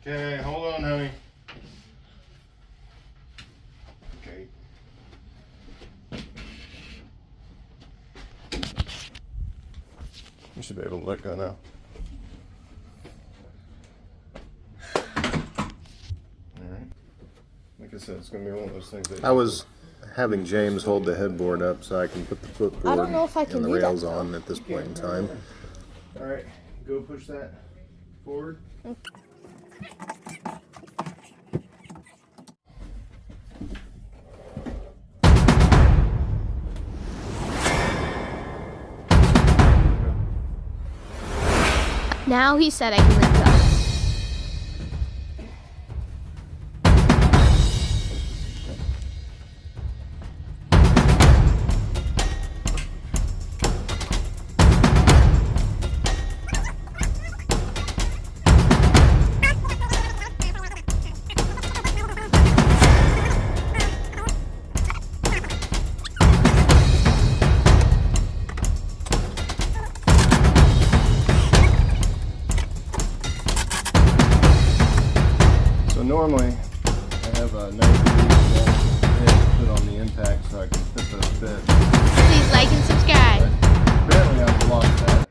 Okay, hold on, honey. Okay. You should be able to let go now. Alright. Like I said, it's going to be one of those things that... I was having James hold the headboard up so I can put the footboard I don't know if I can and the do rails that, on at this point in time. Alright, go push that forward. Now he said I can let go. Normally, I have a 90-degree head put on the impact so I can fit those bits. Please like and subscribe. Apparently I've lost that.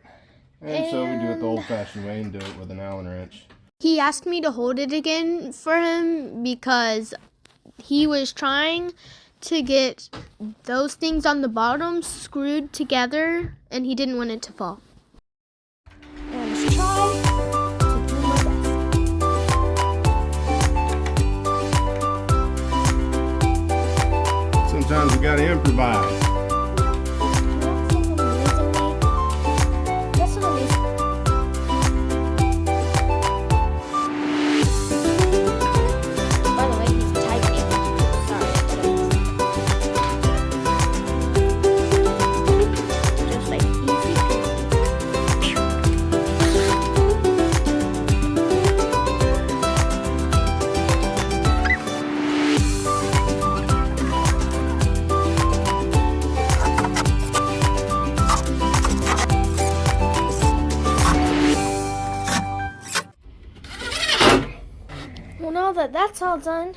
And so we do it the old-fashioned way and do it with an Allen wrench. He asked me to hold it again for him because he was trying to get those things on the bottom screwed together and he didn't want it to fall. Let's try. Sometimes we gotta improvise. By the way, he's typing. Sorry. Just like easy. Well, now that that's all done,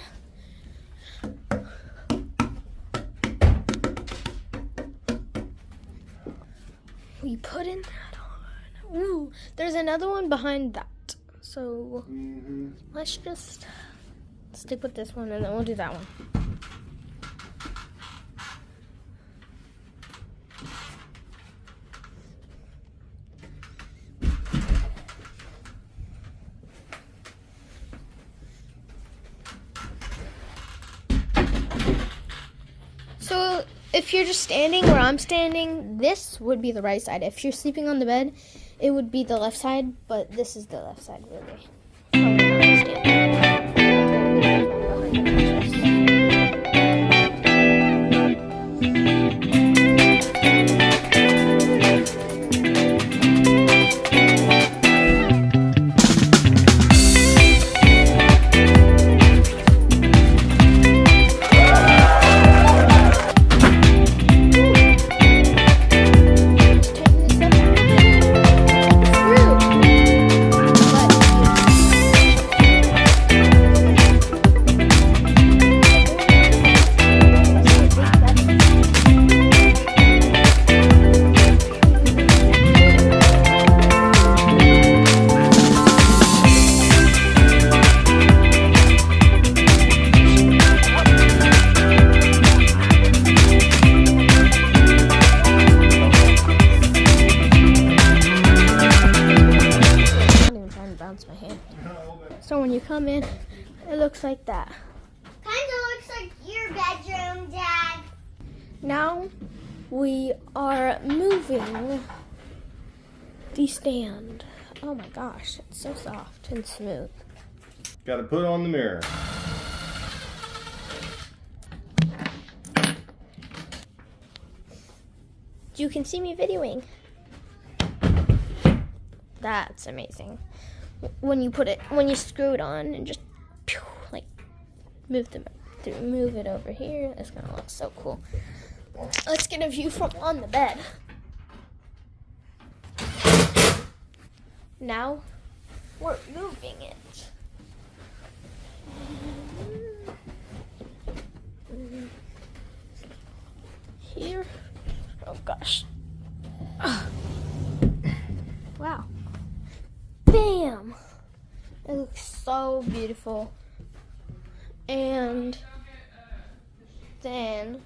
we put in that on. Ooh, there's another one behind that. So let's just stick with this one and then we'll do that one. So if you're just standing where I'm standing, this would be the right side. If you're sleeping on the bed, it would be the left side, but this is the left side, really. Probably not standing. My hand. So when you come in, it looks like that. Kinda looks like your bedroom, Dad. Now we are moving the stand. Oh my gosh, it's so soft and smooth. Gotta put on the mirror. You can see me videoing. That's amazing. When you screw it on and just like move it over here, it's gonna look so cool. Let's get a view from on the bed. Now we're moving it. so beautiful. And then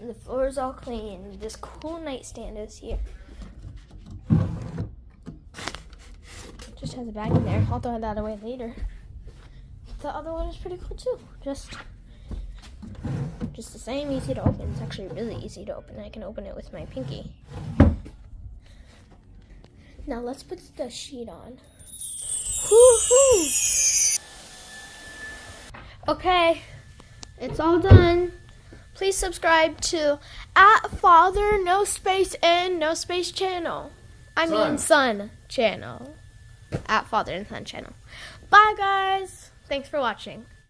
the floor is all clean. This cool nightstand is here. Just has a bag in there. I'll throw that away later. The other one is pretty cool too. Just the same, easy to open. It's actually really easy to open. I can open it with my pinky. Now let's put the sheet on. Woo-hoo! Okay, it's all done. Please subscribe to @Father No Space and No Space channel. Son channel. @Father and Son channel. Bye guys. Thanks for watching.